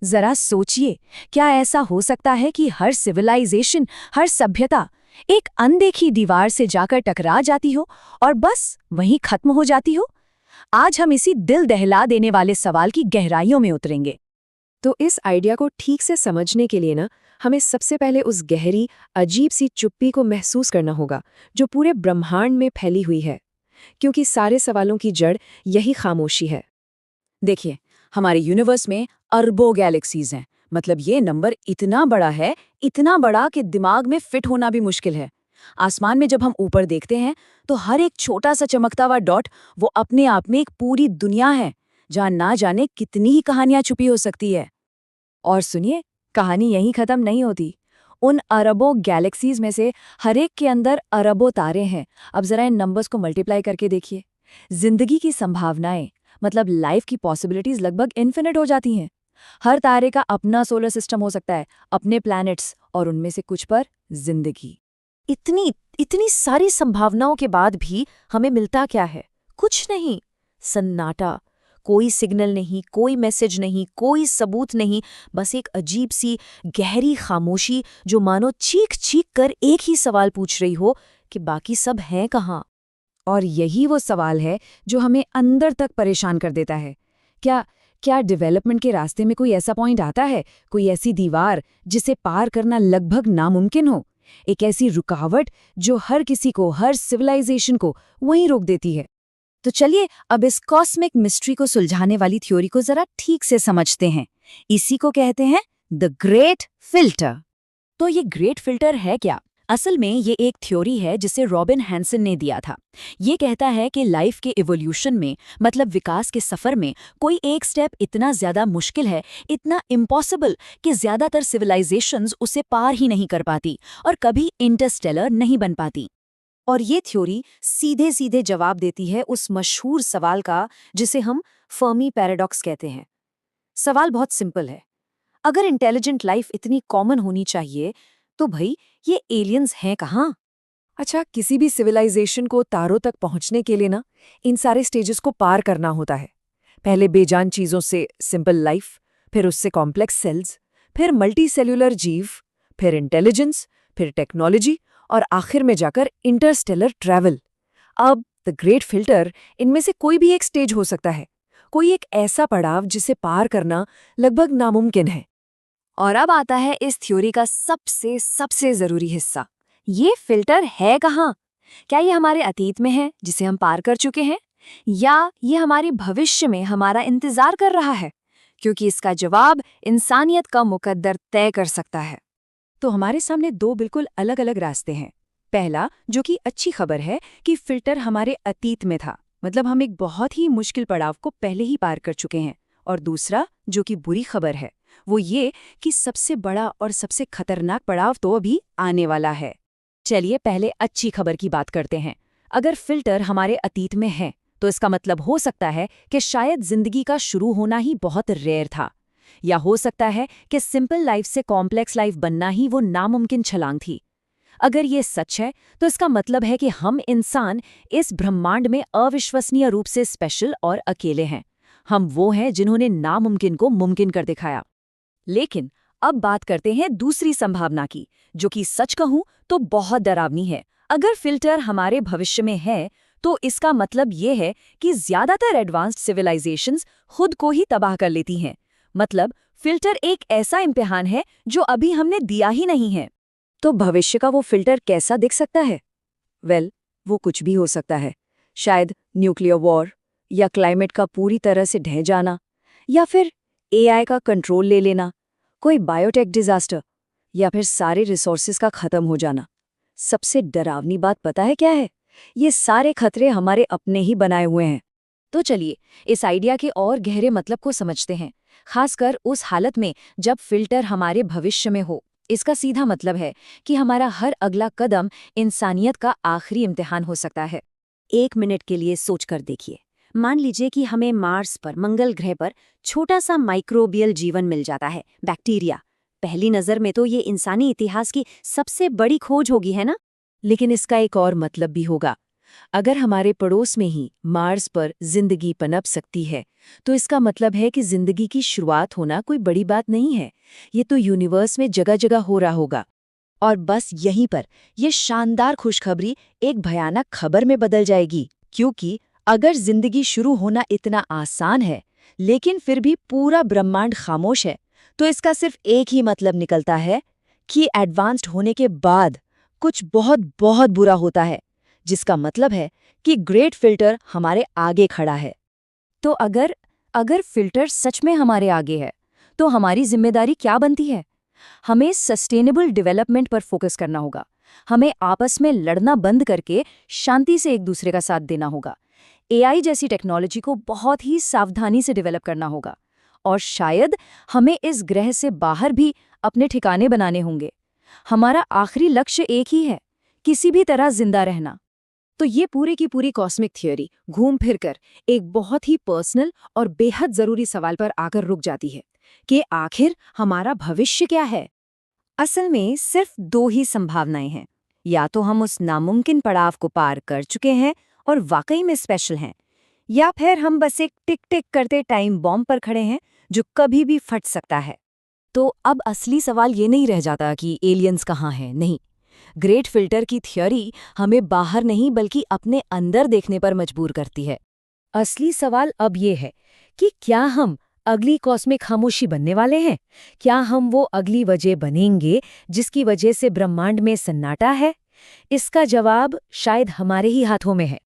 जरा सोचिए, क्या ऐसा हो सकता है कि हर सिविलाइजेशन, हर सभ्यता एक अनदेखी दीवार से जाकर टकरा जाती हो और बस वहीं खत्म हो जाती हो? आज हम इसी दिल दहला देने वाले सवाल की गहराइयों में उतरेंगे। तो इस आइडिया को ठीक से समझने के लिए ना, हमें सबसे पहले उस गहरी, अजीब सी चुप्पी को महसूस करना होगा जो पूरे ब्रह्मांड में फैली हुई है, क्योंकि सारे सवालों की जड़ यही खामोशी है। देखिए, हमारे यूनिवर्स में अरबों गैलेक्सीज हैं। मतलब ये नंबर इतना बड़ा है, इतना बड़ा कि दिमाग में फिट होना भी मुश्किल है। आसमान में जब हम ऊपर देखते हैं तो हर एक छोटा सा चमकता हुआ डॉट वो अपने आप में एक पूरी दुनिया है, जहाँ ना जाने कितनी ही कहानियां छुपी हो सकती है। और सुनिए, कहानी यहीं खत्म नहीं होती। उन अरबों गैलेक्सीज में से हर एक के अंदर अरबों तारे हैं। अब जरा इन नंबर्स को मल्टीप्लाई करके देखिए। जिंदगी की संभावनाएं, मतलब लाइफ की पॉसिबिलिटीज लगभग इन्फिनिट हो जाती हैं। हर तारे का अपना सोलर सिस्टम हो सकता है, अपने प्लैनेट्स, और उनमें से कुछ पर जिंदगी। इतनी इतनी सारी संभावनाओं के बाद भी हमें मिलता क्या है? कुछ नहीं। सन्नाटा। कोई सिग्नल नहीं, कोई मैसेज नहीं, कोई सबूत नहीं। बस एक अजीब सी गहरी खामोशी जो मानो चीख चीख कर एक ही सवाल पूछ रही हो कि बाकी सब हैं कहाँ। और यही वो सवाल है जो हमें अंदर तक परेशान कर देता है। क्या क्या डेवलपमेंट के रास्ते में कोई ऐसा पॉइंट आता है, कोई ऐसी दीवार जिसे पार करना लगभग नामुमकिन हो? एक ऐसी रुकावट जो हर किसी को, हर सिविलाइजेशन को वहीं रोक देती है। तो चलिए अब इस कॉस्मिक मिस्ट्री को सुलझाने वाली थ्योरी को जरा ठीक से समझते हैं। इसी को कहते हैं द ग्रेट फिल्टर। तो ये ग्रेट फिल्टर है क्या? असल में ये एक थ्योरी है जिसे रॉबिन हैंसन ने दिया था। ये कहता है कि लाइफ के इवोल्यूशन में, मतलब विकास के सफर में, कोई एक स्टेप इतना ज्यादा मुश्किल है, इतना इम्पॉसिबल, कि ज्यादातर सिविलाइजेशंस उसे पार ही नहीं कर पाती और कभी इंटरस्टेलर नहीं बन पाती। और ये थ्योरी सीधे सीधे जवाब देती है उस मशहूर सवाल का जिसे हम फर्मी पैराडॉक्स कहते हैं। सवाल बहुत सिंपल है। अगर इंटेलिजेंट लाइफ इतनी कॉमन होनी चाहिए तो भाई ये एलियंस हैं कहाँ? अच्छा, किसी भी सिविलाइजेशन को तारों तक पहुंचने के लिए ना, इन सारे स्टेजेस को पार करना होता है। पहले बेजान चीजों से सिंपल लाइफ, फिर उससे कॉम्प्लेक्स सेल्स, फिर मल्टी सेल्यूलर जीव, फिर इंटेलिजेंस, फिर टेक्नोलॉजी, और आखिर में जाकर इंटरस्टेलर ट्रैवल। अब द ग्रेट फिल्टर इनमें से कोई भी एक स्टेज हो सकता है, कोई एक ऐसा पड़ाव जिसे पार करना लगभग नामुमकिन है। और अब आता है इस थ्योरी का सबसे सबसे जरूरी हिस्सा। ये फिल्टर है कहाँ? क्या ये हमारे अतीत में है जिसे हम पार कर चुके हैं, या ये हमारे भविष्य में हमारा इंतजार कर रहा है? क्योंकि इसका जवाब इंसानियत का मुकद्दर तय कर सकता है। तो हमारे सामने दो बिल्कुल अलग अलग रास्ते हैं। पहला, जो कि अच्छी खबर है, कि फिल्टर हमारे अतीत में था, मतलब हम एक बहुत ही मुश्किल पड़ाव को पहले ही पार कर चुके हैं। और दूसरा, जो कि बुरी खबर है, वो ये कि सबसे बड़ा और सबसे खतरनाक पड़ाव तो अभी आने वाला है। चलिए पहले अच्छी खबर की बात करते हैं। अगर फिल्टर हमारे अतीत में है तो इसका मतलब हो सकता है कि शायद जिंदगी का शुरू होना ही बहुत रेयर था, या हो सकता है कि सिंपल लाइफ से कॉम्प्लेक्स लाइफ बनना ही वो नामुमकिन छलांग थी। अगर ये सच है तो इसका मतलब है कि हम इंसान इस ब्रह्मांड में अविश्वसनीय रूप से स्पेशल और अकेले हैं। हम वो हैं जिन्होंने नामुमकिन को मुमकिन कर दिखाया। लेकिन अब बात करते हैं दूसरी संभावना की, जो कि सच कहूं तो बहुत डरावनी है। अगर फिल्टर हमारे भविष्य में है तो इसका मतलब ये है कि ज्यादातर एडवांस्ड सिविलाइजेशंस खुद को ही तबाह कर लेती हैं। मतलब फिल्टर एक ऐसा इम्तिहान है जो अभी हमने दिया ही नहीं है। तो भविष्य का वो फिल्टर कैसा दिख सकता है? वो कुछ भी हो सकता है। शायद न्यूक्लियर वॉर, या क्लाइमेट का पूरी तरह से ढह जाना, या फिर एआई का कंट्रोल ले लेना, कोई बायोटेक डिजास्टर, या फिर सारे रिसोर्सेज का खत्म हो जाना। सबसे डरावनी बात पता है क्या है? ये सारे खतरे हमारे अपने ही बनाए हुए हैं। तो चलिए इस आइडिया के और गहरे मतलब को समझते हैं, खासकर उस हालत में जब फिल्टर हमारे भविष्य में हो। इसका सीधा मतलब है कि हमारा हर अगला कदम इंसानियत का आखिरी इम्तिहान हो सकता है। 1 मिनट के लिए सोचकर देखिए। मान लीजिए कि हमें मार्स पर, मंगल ग्रह पर छोटा सा माइक्रोबियल जीवन मिल जाता है, बैक्टीरिया। पहली नजर में तो ये इंसानी इतिहास की सबसे बड़ी खोज होगी, है ना? लेकिन इसका एक और मतलब भी होगा। अगर हमारे पड़ोस में ही मार्स पर जिंदगी पनप सकती है, तो इसका मतलब है कि जिंदगी की शुरुआत होना कोई बड़ी बात नहीं है। ये तो यूनिवर्स में जगह जगह हो रहा होगा। और बस यहीं पर ये शानदार खुशखबरी एक भयानक खबर में बदल जाएगी, क्योंकि अगर जिंदगी शुरू होना इतना आसान है, लेकिन फिर भी पूरा ब्रह्मांड खामोश है, तो इसका सिर्फ एक ही मतलब निकलता है कि एडवांस्ड होने के बाद कुछ बहुत बहुत बुरा होता है, जिसका मतलब है कि ग्रेट फिल्टर हमारे आगे खड़ा है। तो अगर फिल्टर सच में हमारे आगे है, तो हमारी जिम्मेदारी क्या बनती है? हमें सस्टेनेबल डेवलपमेंट पर फोकस करना होगा। हमें आपस में लड़ना बंद करके शांति से एक दूसरे का साथ देना होगा। एआई जैसी टेक्नोलॉजी को बहुत ही सावधानी से डेवलप करना होगा, और शायद हमें इस ग्रह से बाहर भी अपने ठिकाने बनाने होंगे। हमारा आखिरी लक्ष्य एक ही है, किसी भी तरह जिंदा रहना। तो ये पूरे की पूरी कॉस्मिक थियोरी घूम फिर कर एक बहुत ही पर्सनल और बेहद जरूरी सवाल पर आकर रुक जाती है कि आखिर हमारा भविष्य क्या है? असल में सिर्फ दो ही संभावनाएं हैं। या तो हम उस नामुमकिन पड़ाव को पार कर चुके हैं और वाकई में स्पेशल हैं, या फिर हम बस एक टिक टिक करते टाइम बॉम्ब पर खड़े हैं जो कभी भी फट सकता है। तो अब असली सवाल ये नहीं रह जाता कि एलियंस कहाँ हैं, नहीं। ग्रेट फिल्टर की थ्योरी हमें बाहर नहीं बल्कि अपने अंदर देखने पर मजबूर करती है। असली सवाल अब ये है कि क्या हम अगली कॉस्मिक खामोशी बनने वाले हैं? क्या हम वो अगली वजह बनेंगे जिसकी वजह से ब्रह्मांड में सन्नाटा है? इसका जवाब शायद हमारे ही हाथों में है।